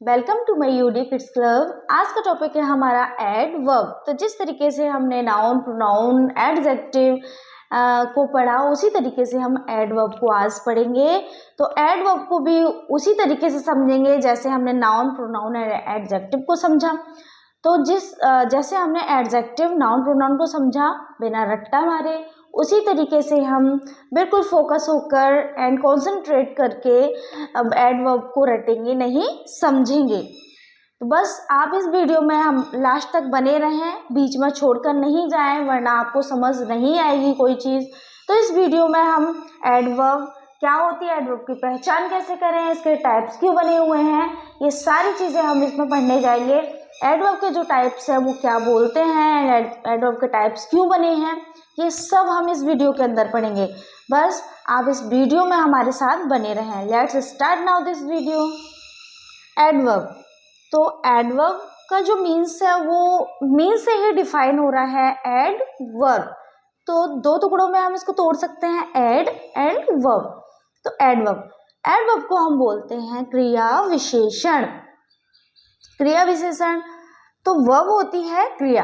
Welcome to my UD kids club. आज का topic है हमारा एडवर्ब। तो जिस तरीके से हमने नाउन, प्रोनाउन, एडजेक्टिव को पढ़ा, उसी तरीके से हम एडवर्ब को आज पढ़ेंगे। तो एडवर्ब को भी उसी तरीके से समझेंगे जैसे हमने नाउन, प्रोनाउन और एडजेक्टिव को समझा। तो जैसे हमने एडजेक्टिव, नाउन, प्रोनाउन को समझा बिना रट्टा मारे, उसी तरीके से हम बिल्कुल फोकस होकर एंड कंसंट्रेट करके अब एडवर्ब को रटेंगे नहीं, समझेंगे। तो बस आप इस वीडियो में हम लास्ट तक बने रहें, बीच में छोड़कर नहीं जाएं, वरना आपको समझ नहीं आएगी कोई चीज़। तो इस वीडियो में हम एडवर्ब क्या होती है, एडवर्ब की पहचान कैसे करें, इसके टाइप्स क्यों बने हुए हैं, ये सारी चीज़ें हम इसमें पढ़ने जाएंगे। एडवर्ब के जो टाइप्स हैं वो क्या बोलते हैं, एडवर्ब के टाइप्स क्यों बने हैं, ये सब हम इस वीडियो के अंदर पढ़ेंगे। बस आप इस वीडियो में हमारे साथ बने रहें। Let's start now this video. Adverb, तो एडवर्ब का जो मीन्स है वो मीन्स से ही डिफाइन हो रहा है। एडवर्ब तो दो टुकड़ों में हम इसको तोड़ सकते हैं, एड एंड वर्ब। तो एडवर्ब को हम बोलते हैं क्रिया विशेषण। क्रिया विशेषण तो वर्ब होती है क्रिया,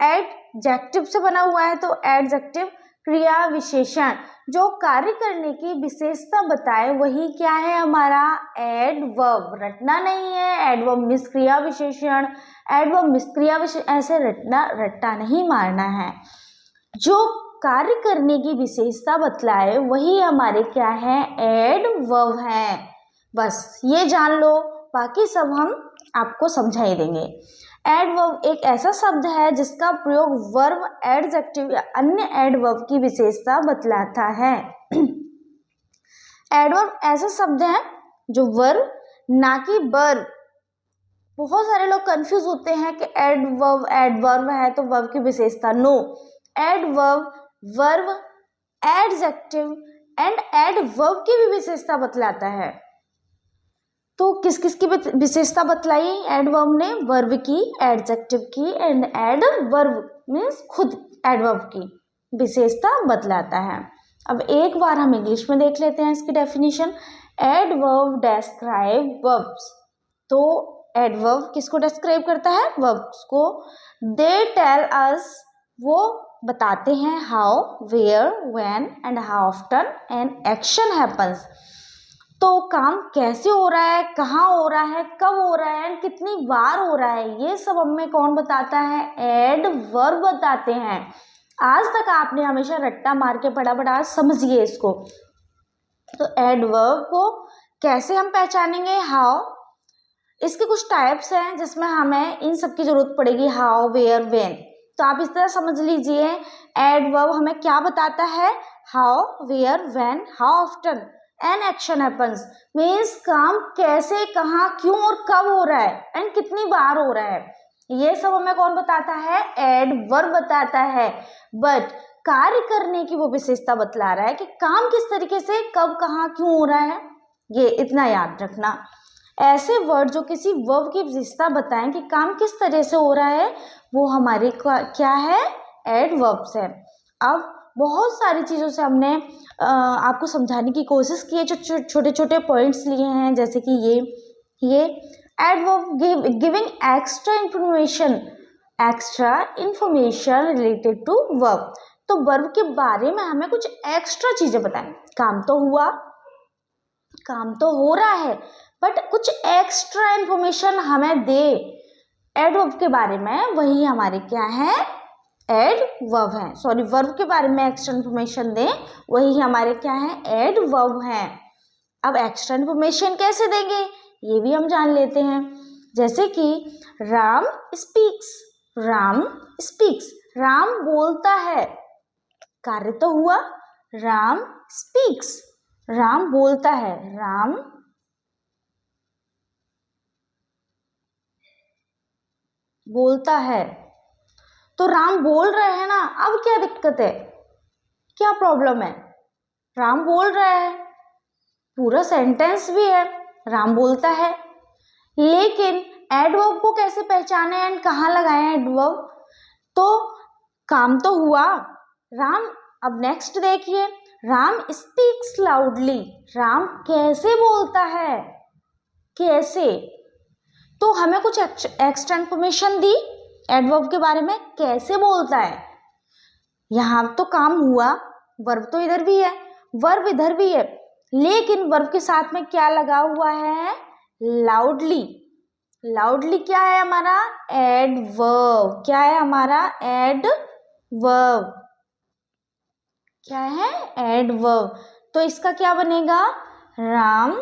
एडजेक्टिव से बना हुआ है, तो एडजेक्टिव क्रिया विशेषण जो कार्य करने की विशेषता बताए वही क्या है हमारा एडवर्ब। रटना नहीं है, एडवर्ब मिस क्रिया विशेषण, एडवर्ब मिस क्रिया विशेषण, ऐसे रट्टा नहीं मारना है। जो कार्य करने की विशेषता बतलाए वही हमारे क्या है एडवर्ब है। बस ये जान लो, बाकी सब हम आपको समझा ही देंगे। एडवर्ब एक ऐसा शब्द है जिसका प्रयोग वर्ब, एडजेक्टिव या अन्य एडवर्ब की विशेषता बतलाता है। एडवर्ब ऐसा शब्द है जो वर्ब ना कि वर्ब। बहुत सारे लोग कंफ्यूज होते हैं कि एडवर्ब है तो वर्ब की विशेषता। No, adverb verb, adjective and adverb की भी विशेषता बतलाता है। तो किस किस की विशेषता बतलाई एडवर्ब ने? वर्ब की, एडजेक्टिव की एंड एडवर्ब मीन्स खुद एडवर्ब की विशेषता बतलाता है। अब एक बार हम इंग्लिश में देख लेते हैं इसकी डेफिनेशन। Adverb describe verbs. तो एडवर्ब किसको डिस्क्राइब करता है? वर्ब्स को। दे टेल अस, वो बताते हैं how, where, when and how often an action happens. तो काम कैसे हो रहा है, कहाँ हो रहा है, कब हो रहा है, कितनी बार हो रहा है, ये सब हमें कौन बताता है? एडवर्ब बताते हैं। आज तक आपने हमेशा रट्टा मार के पढ़ा, आज समझिए इसको। तो एडवर्ब को कैसे हम पहचानेंगे? हाउ, इसके कुछ टाइप्स हैं जिसमें हमें इन सब की जरूरत पड़ेगी, हाउ, वेयर, व्हेन। तो आप इस तरह समझ लीजिए, एडवर्ब हमें क्या बताता है? How, where, when, how often an action happens, means काम कैसे, कहाँ, क्यों और कब हो रहा है एंड कितनी बार हो रहा है, ये सब हमें कौन बताता है? एडवर्ब बताता है। बट कार्य करने की वो विशेषता बतला रहा है कि काम किस तरीके से, कब, कहाँ, क्यों हो रहा है, ये इतना याद रखना। ऐसे वर्ड जो किसी वर्ब की विशेषता बताएं कि काम किस तरह से हो रहा है, वो हमारे क्या है? एडवर्ब्स है। अब बहुत सारी चीज़ों से हमने आपको समझाने की कोशिश की है, जो छोटे छोटे पॉइंट्स लिए हैं, जैसे कि ये adverb giving extra information related to verb. तो वर्ब के बारे में हमें कुछ एक्स्ट्रा चीज़ें बताएं। काम तो हुआ, काम तो हो रहा है, बट कुछ एक्स्ट्रा इंफॉर्मेशन हमें दे एडवर्ब के बारे में, वही हमारे क्या है? एडवर्ब है। सॉरी, वर्ब के बारे में एक्स्ट्रा इन्फॉर्मेशन दें, वही हमारे क्या है? एडवर्ब है। अब एक्स्ट्रा इन्फॉर्मेशन कैसे देंगे ये भी हम जान लेते हैं। जैसे कि राम स्पीक्स, राम स्पीक्स, राम बोलता है, कार्य तो हुआ, राम स्पीक्स, राम बोलता है, राम बोलता है। तो राम बोल रहे हैं ना, अब क्या दिक्कत है, क्या प्रॉब्लम है? राम बोल रहा है, पूरा सेंटेंस भी है, राम बोलता है। लेकिन एडवर्ब को कैसे पहचाने एंड कहाँ लगाए एडवर्ब? तो काम तो हुआ, राम। अब नेक्स्ट देखिए, राम स्पीक्स लाउडली, राम कैसे बोलता है, कैसे? तो हमें कुछ एक्स्ट्रा इन्फॉर्मेशन दी एडवर्ब के बारे में, कैसे बोलता है। यहाँ तो काम हुआ, वर्ब तो इधर भी है, वर्ब इधर भी है, लेकिन वर्ब के साथ में क्या लगा हुआ है, लाउडली। लाउडली क्या है हमारा, एडवर्ब। क्या है हमारा, एडवर्ब। क्या है, एडवर्ब। तो इसका क्या बनेगा, राम।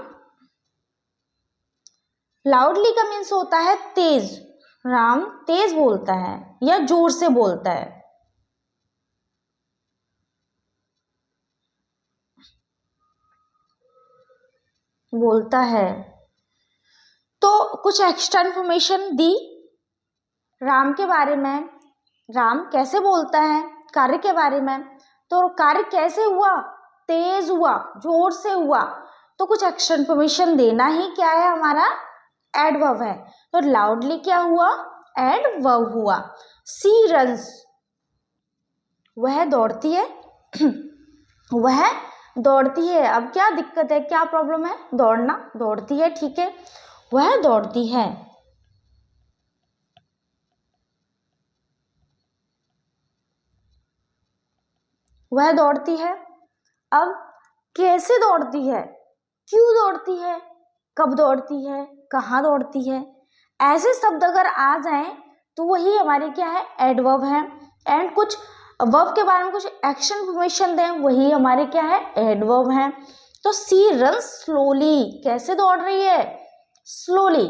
लाउडली का मीन्स होता है तेज, राम तेज बोलता है या जोर से बोलता है। बोलता है। तो कुछ एक्स्ट्रा इन्फॉर्मेशन दी राम के बारे में, राम कैसे बोलता है, कार्य के बारे में। तो कार्य कैसे हुआ, तेज हुआ, जोर से हुआ। तो कुछ एक्स्ट्रा इन्फॉर्मेशन देना ही क्या है हमारा, एडवर्ब है। तो लाउडली क्या हुआ, एडवर्ब हुआ। सी रन्स, वह दौड़ती है। वह दौड़ती है। अब क्या दिक्कत है, क्या प्रॉब्लम है, दौड़ना, दौड़ती है, ठीक है, वह दौड़ती है। वह दौड़ती है। अब कैसे दौड़ती है, क्यों दौड़ती है, कब दौड़ती है, कहाँ दौड़ती है, ऐसे शब्द अगर आ जाएं तो वही हमारे क्या है, एडवर्ब है। एंड कुछ वर्ब के बारे में कुछ एक्शन इन्फॉर्मेशन दें, वही हमारे क्या है, एडवर्ब है। तो सी रन स्लोली, कैसे दौड़ रही है, स्लोली,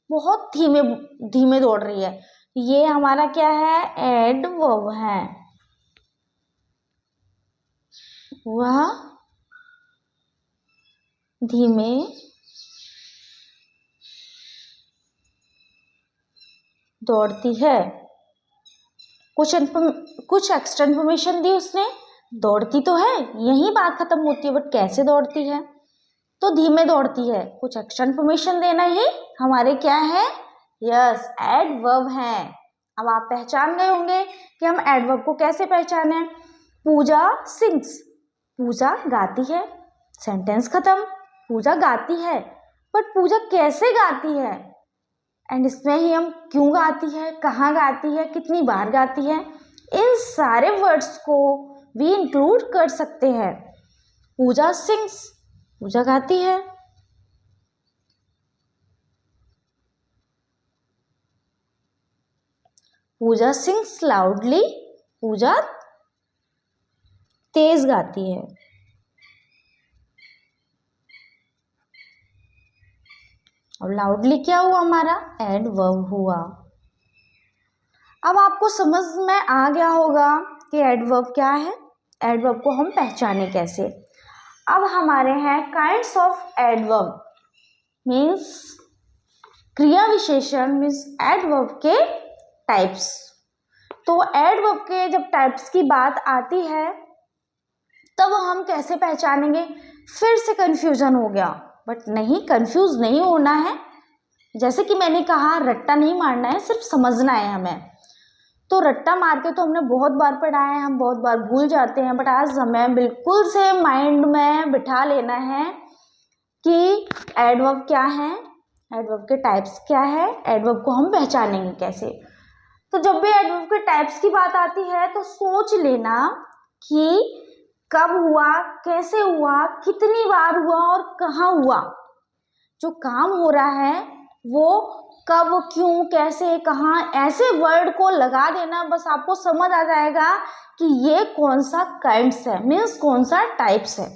बहुत धीमे धीमे दौड़ रही है। ये हमारा क्या है, एडवर्ब है। वह धीमे दौड़ती है। कुछ एक्स्ट्रा इन्फॉर्मेशन दी उसने, दौड़ती तो है, यही बात खत्म होती है, बट कैसे दौड़ती है, तो धीमे दौड़ती है। कुछ एक्स्ट्रा इन्फॉर्मेशन देना ही हमारे क्या है, यस, एडवर्ब है। अब आप पहचान गए होंगे कि हम एडवर्ब को कैसे पहचाने। पूजा सिंग्स, पूजा गाती है, सेंटेंस खत्म। पूजा गाती है, बट पूजा कैसे गाती है, एंड इसमें ही हम क्यों गाती है, कहाँ गाती है, कितनी बार गाती है, इन सारे वर्ड्स को भी इंक्लूड कर सकते हैं। पूजा सिंग्स, पूजा गाती है। पूजा सिंग्स लाउडली, पूजा तेज गाती है। और लाउडली क्या हुआ हमारा, एडवर्ब हुआ। अब आपको समझ में आ गया होगा कि एडवर्ब क्या है, एडवर्ब को हम पहचाने कैसे। अब हमारे हैं काइंड्स ऑफ एडवर्ब, मीन्स क्रिया विशेषण, मीन्स एडवर्ब के टाइप्स। तो एडवर्ब के जब टाइप्स की बात आती है तब हम कैसे पहचानेंगे, फिर से कंफ्यूजन हो गया, बट नहीं, कंफ्यूज नहीं होना है। जैसे कि मैंने कहा, रट्टा नहीं मारना है, सिर्फ समझना है हमें। तो रट्टा मार के तो हमने बहुत बार पढ़ा है, हम बहुत बार भूल जाते हैं, बट आज हमें बिल्कुल से माइंड में बिठा लेना है कि एडवर्ब क्या है, एडवर्ब के टाइप्स क्या है, एडवर्ब को हम पहचानेंगे कैसे। तो जब भी एडवर्ब के टाइप्स की बात आती है तो सोच लेना कि कब हुआ, कैसे हुआ, कितनी बार हुआ और कहाँ हुआ। जो काम हो रहा है वो कब, क्यों, कैसे, कहाँ, ऐसे वर्ड को लगा देना, बस आपको समझ आ जाएगा कि ये कौन सा काइंड्स है, मीन्स कौन सा टाइप्स है।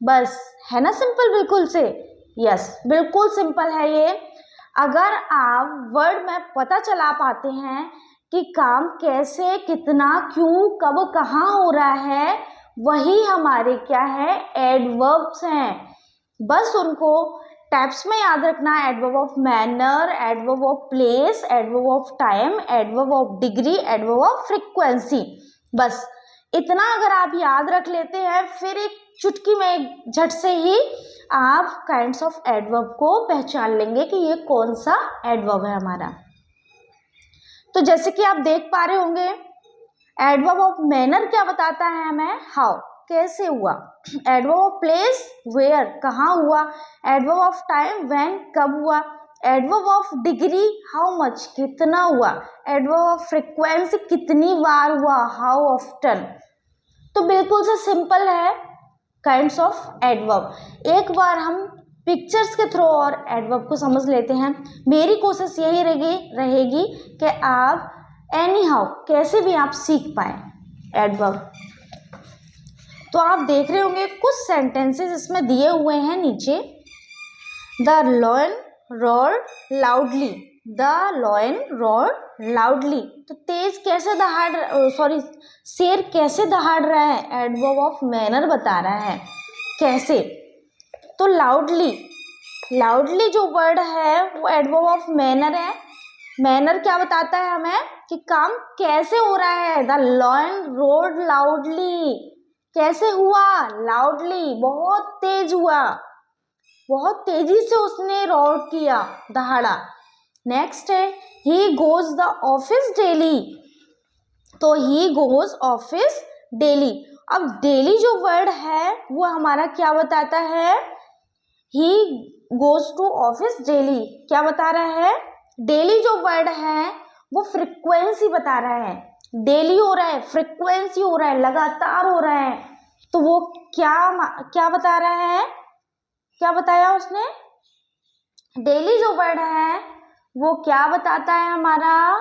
बस, है ना सिंपल, बिल्कुल से, यस, बिल्कुल सिंपल है ये। अगर आप वर्ड में पता चला पाते हैं कि काम कैसे, कितना, क्यों, कब, कहाँ हो रहा है, वही हमारे क्या है, एडवर्ब्स हैं। बस उनको टाइप्स में याद रखना, adverb of manner, adverb of place, adverb of time, adverb of degree, adverb of frequency. बस इतना अगर आप याद रख लेते हैं, फिर एक चुटकी में झट से ही आप काइंड्स ऑफ एडवर्ब को पहचान लेंगे कि ये कौन सा एडवर्ब है हमारा। तो जैसे कि आप देख पा रहे होंगे, एडवर्ब ऑफ मैनर क्या बताता है हमें, हाउ, कैसे हुआ। एडवर्ब ऑफ प्लेस, वेयर, कहाँ हुआ। एडवर्ब ऑफ टाइम, व्हेन, कब हुआ। Adverb of degree how much, कितना हुआ. एडवर्ब ऑफ फ्रीक्वेंसी, कितनी बार हुआ, हाउ ऑफ्टन. तो बिल्कुल से सिंपल है काइंड्स ऑफ एडवर्ब. एक बार हम पिक्चर्स के थ्रू और एडवर्ब को समझ लेते हैं. मेरी कोशिश यही रहेगी कि आप एनी हाउ कैसे भी आप सीख पाए एडवर्ब. तो आप देख रहे होंगे कुछ सेंटेंसेस इसमें दिए हुए हैं नीचे. The lion roared loudly, the lion roared loudly. तो तेज कैसे शेर कैसे दहाड़ रहा है, एडवर्ब ऑफ मैनर बता रहा है कैसे. तो लाउडली जो वर्ड है वो एडवर्ब ऑफ मैनर है. मैनर क्या बताता है हमें कि काम कैसे हो रहा है. द लॉयन रोड लाउडली, कैसे हुआ, लाउडली, बहुत तेज हुआ, बहुत तेजी से उसने रोड किया, दहाड़ा. नेक्स्ट है he goes the office daily. तो ही गोज ऑफिस डेली. अब डेली जो वर्ड है वो हमारा क्या बताता है, he goes to office daily, क्या बता रहा है. डेली जो वर्ड है वो फ्रीक्वेंसी बता रहा है. डेली हो रहा है, फ्रीक्वेंसी हो रहा है, लगातार हो रहा है. तो वो क्या बता रहा है, क्या बताया उसने. डेली जो वर्ड है वो क्या बताता है हमारा,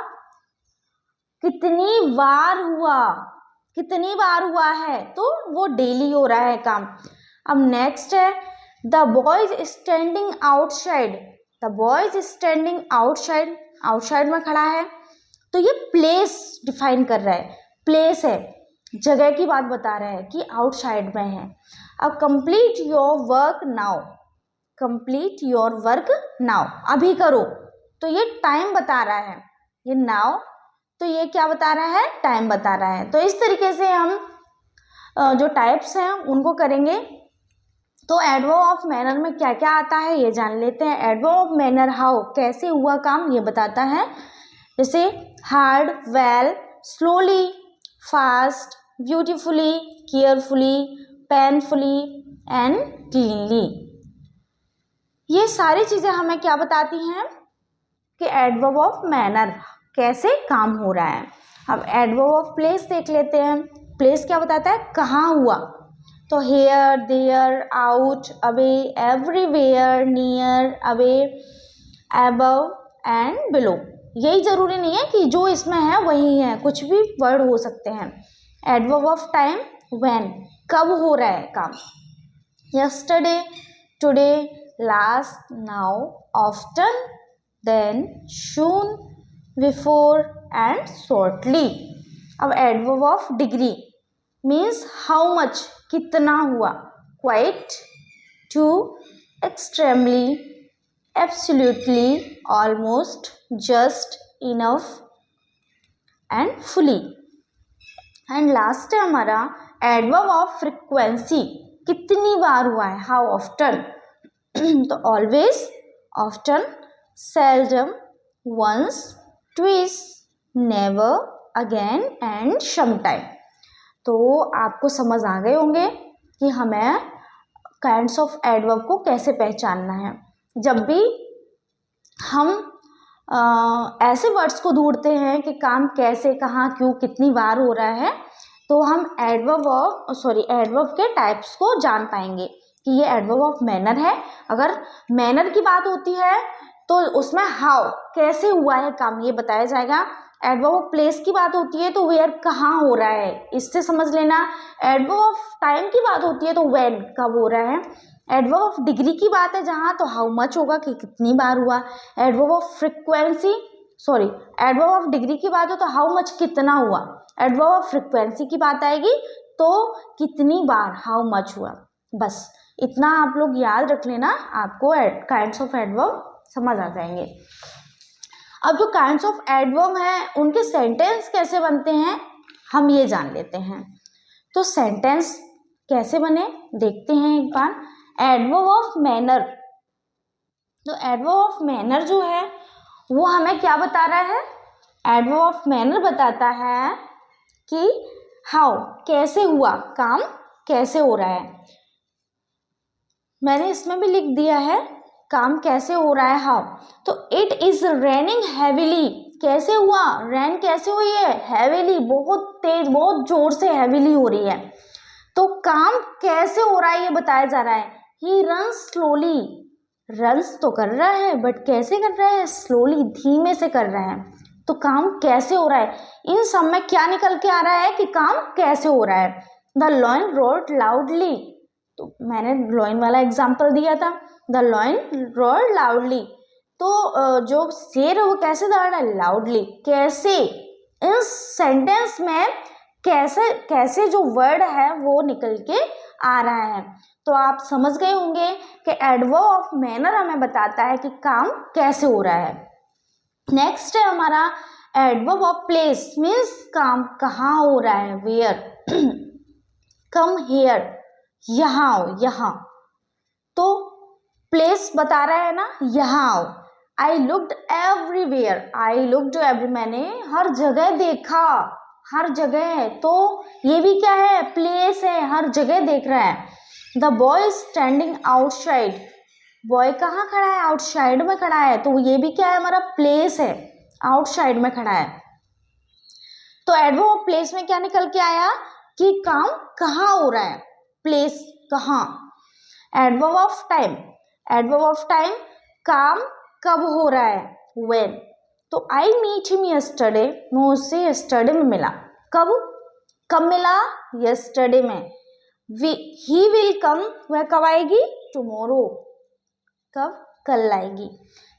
कितनी बार हुआ है. तो वो डेली हो रहा है काम. अब नेक्स्ट है the boys standing outside. The boys standing outside, outside में खड़ा है. तो ये प्लेस डिफाइन कर रहा है, प्लेस है, जगह की बात बता रहा है कि आउटसाइड में है. अब complete your work now, complete your work now, अभी करो. तो ये टाइम बता रहा है, ये नाउ, तो ये क्या बता रहा है, टाइम बता रहा है. तो इस तरीके से हम जो टाइप्स हैं उनको करेंगे. तो एडवर्ब ऑफ मैनर में क्या क्या आता है ये जान लेते हैं. एडवर्ब ऑफ मैनर हाउ, कैसे हुआ काम, ये बताता है. जैसे hard, well, slowly, fast, beautifully, carefully, painfully and cleanly. ये सारी चीजें हमें क्या बताती हैं कि एडवर्ब ऑफ मैनर कैसे काम हो रहा है. अब एडवर्ब ऑफ प्लेस देख लेते हैं. प्लेस क्या बताता है, कहाँ हुआ. तो here, there, out, away, everywhere, near, away, above and below. यही जरूरी नहीं है कि जो इसमें है वही है, कुछ भी वर्ड हो सकते हैं. एडवर्ब ऑफ टाइम, व्हेन, कब हो रहा है काम. Yesterday, today, last, now, often, then, soon, before and shortly. अब adverb of degree means how much, कितना हुआ. Quite, too, extremely, absolutely, almost, just, enough and fully. And last है हमारा एडवर्ब ऑफ फ्रीक्वेंसी, कितनी बार हुआ है, हाउ ऑफ्टन. तो always, often, seldom, once, twice, never, again and sometime. तो आपको समझ आ गए होंगे कि हमें काइंड्स ऑफ एडवर्ब को कैसे पहचानना है. जब भी हम ऐसे वर्ड्स को ढूंढते हैं कि काम कैसे, कहाँ, क्यों, कितनी बार हो रहा है, तो हम एडवर्ब के टाइप्स को जान पाएंगे कि ये एडवर्ब ऑफ मैनर है. अगर मैनर की बात होती है तो उसमें हाउ, कैसे हुआ है काम, ये बताया जाएगा. एडवर्ब ऑफ प्लेस की बात होती है तो वेयर, कहाँ हो रहा है, इससे समझ लेना. एडवर्ब ऑफ टाइम की बात होती है तो व्हेन, कब हो रहा है. एडवर्ब ऑफ डिग्री की बात है जहाँ, तो हाउ मच होगा कि कितनी बार हुआ. Adverb of adverb of degree की बात हो तो हाउ मच, कितना हुआ. एडवर्ब ऑफ फ्रीक्वेंसी की बात आएगी तो कितनी बार, हाउ मच हुआ. बस इतना आप लोग याद रख लेना, आपको काइंड्स ऑफ एडवर्ब समझ आ जाएंगे. अब जो काइंड्स ऑफ एडवर्ब हैं उनके सेंटेंस कैसे बनते हैं हम ये जान लेते हैं. तो सेंटेंस कैसे बने देखते हैं एक बार. एडवर्ब ऑफ मैनर, तो एडवर्ब ऑफ मैनर जो है वो हमें क्या बता रहा है. एडवर्ब ऑफ मैनर बताता है कि हाउ, कैसे हुआ काम, कैसे हो रहा है. मैंने इसमें भी लिख दिया है काम कैसे हो रहा है, हाउ। तो इट इज रेनिंग हैवीली, कैसे हुआ, रेन कैसे हुई है, हैवीली, बहुत तेज, बहुत जोर से हैवीली हो रही है। तो काम कैसे हो रहा है ये बताया जा रहा है। ही रन्स स्लोली, रन्स तो कर रहा है बट कैसे कर रहा है, स्लोली, धीमे से कर रहा है। तो काम कैसे हो रहा है, इन सब में क्या निकल के आ रहा है कि काम कैसे हो रहा है। द लॉयन रोड लाउडली, तो मैंने लॉयन वाला एग्जाम्पल दिया था, द लॉयन रोड लाउडली। तो जो शेर है वो कैसे दौड़ रहा है, लाउडली, कैसे। इस सेंटेंस में कैसे कैसे जो वर्ड है वो निकल के आ रहा है। तो आप समझ गए होंगे कि एडवर्ब ऑफ मैनर हमें बताता है कि काम कैसे हो रहा है। नेक्स्ट है हमारा एडवर्ब ऑफ प्लेस, मीन्स काम कहाँ हो रहा है, वेयर। कम हेयर, यहाँ आओ, यहाँ। तो प्लेस बता रहा है ना, यहाँ आओ। I looked everywhere, I looked every, मैंने हर जगह देखा, हर जगह है। तो ये भी क्या है, प्लेस है, हर जगह देख रहा है। The boy standing outside, boy कहाँ खड़ा है, आउटसाइड में खड़ा है। तो ये भी क्या है, हमारा प्लेस है, आउटसाइड में खड़ा है। तो एडवर्ब ऑफ प्लेस में क्या निकल के आया कि काम कहाँ हो रहा है, प्लेस कहाँ। Adverb of time, adverb of time, काम कब हो रहा है, व्हेन। तो आई मीट हिम यस्टरडे, मैं उससे यस्टरडे में मिला, कब, कब मिला, यस्टरडे में। ही विल कम, वह कब आएगी, टुमारो, कब, कल आएगी।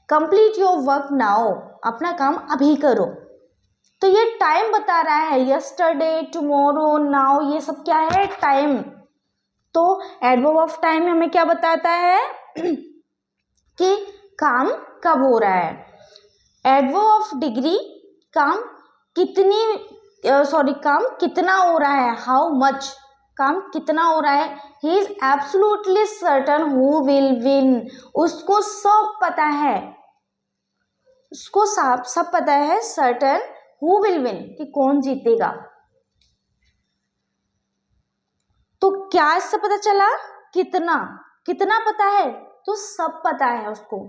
कंप्लीट योर वर्क नाउ, अपना काम अभी करो। तो ये टाइम बता रहा है, यस्टरडे, टुमारो, नाउ, ये सब क्या है, टाइम। तो एडवर्ब ऑफ टाइम हमें क्या बताता है कि काम कब हो रहा है। एडवर्ब ऑफ डिग्री, काम कितनी, काम कितना हो रहा है, हाउ मच, काम कितना हो रहा है। He is absolutely certain who will win, उसको सब पता है, उसको सब पता है, सर्टन हु विल विन, कि कौन जीतेगा। तो क्या इससे पता चला, कितना, कितना पता है, तो सब पता है उसको,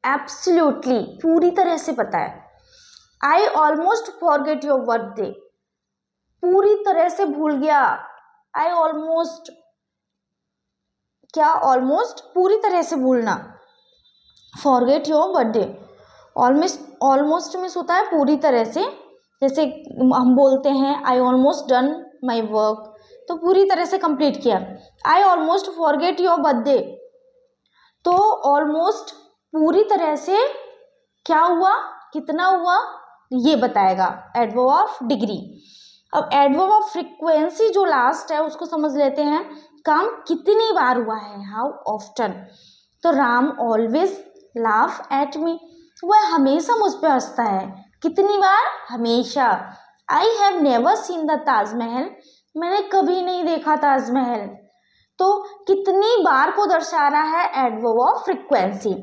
एब्सोल्युटली, पूरी तरह से पता है। I almost forget your birthday, पूरी तरह से भूल गया। आई ऑलमोस्ट, क्या, ऑलमोस्ट, पूरी तरह से भूलना। Forget your birthday, almost, almost means होता है पूरी तरह से। जैसे हम बोलते हैं I almost done my work, तो पूरी तरह से कंप्लीट किया। I almost forget your birthday, तो ऑलमोस्ट, पूरी तरह से क्या हुआ, कितना हुआ, ये बताएगा एडवर्ब ऑफ डिग्री। अब एडवर्ब ऑफ फ्रीक्वेंसी जो लास्ट है उसको समझ लेते हैं। काम कितनी बार हुआ है, हाउ ऑफ्टन। तो Ram always laugh at me, वह हमेशा मुझ पे हंसता है, कितनी बार, हमेशा। I have never seen the Taj Mahal, मैंने कभी नहीं देखा ताजमहल। तो कितनी बार को दर्शा रहा है एडवर्ब ऑफ फ्रीक्वेंसी।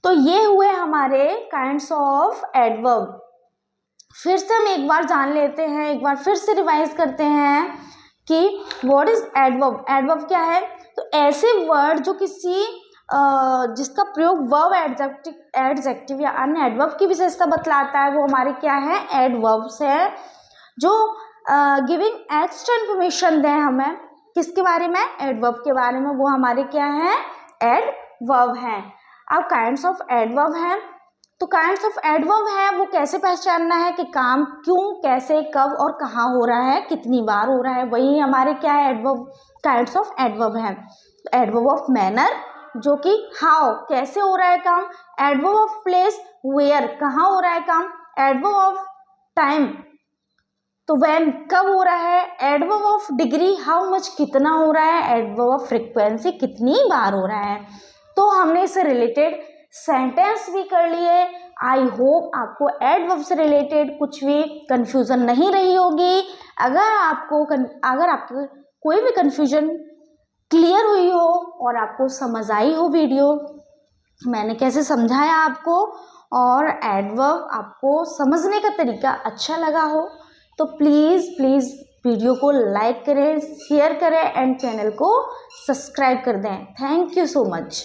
तो ये हुए हमारे काइंड्स ऑफ एडवर्ब। फिर से हम एक बार जान लेते हैं, एक बार फिर से रिवाइज करते हैं कि व्हाट इज एडवर्ब। एडवर्ब क्या है, तो ऐसे वर्ड जो किसी जिसका प्रयोग वर्ब, एडजेक्टिव या अन्य एडवर्ब की विशेषता बतलाता है, वो हमारे क्या है, एडवर्ब्स है, जो गिविंग एक्स्ट्रा इन्फॉर्मेशन दें हमें किसके बारे में, एडवर्ब के बारे में, वो हमारे क्या है, एडवर्ब हैं। अब काइंड्स ऑफ एडवर्ब हैं, तो काइंड्स ऑफ एडवर्ब है वो कैसे पहचानना है कि काम क्यों, कैसे, कब और कहाँ हो रहा है, कितनी बार हो रहा है, वही हमारे क्या है, एडवर्ब, काइंड्स ऑफ एडवर्ब हैं। एडवर्ब ऑफ मैनर, जो कि हाउ, कैसे हो रहा है काम। एडवर्ब ऑफ प्लेस, वेयर, कहाँ हो रहा है काम। एडवर्ब ऑफ टाइम, तो व्हेन, कब हो रहा है। Adverb of degree, how much, कितना हो रहा है। एडवर्ब ऑफ फ्रीक्वेंसी, कितनी बार हो रहा है। तो हमने इससे रिलेटेड सेंटेंस भी कर लिए। आई होप आपको एडवर्ब से रिलेटेड कुछ भी कंफ्यूजन नहीं रही होगी। अगर आपको कोई भी कंफ्यूजन क्लियर हुई हो और आपको समझ आई हो वीडियो, मैंने कैसे समझाया आपको, और एडवर्ब आपको समझने का तरीका अच्छा लगा हो, तो प्लीज़ वीडियो को लाइक करें, शेयर करें एंड चैनल को सब्सक्राइब कर दें। Thank you so much.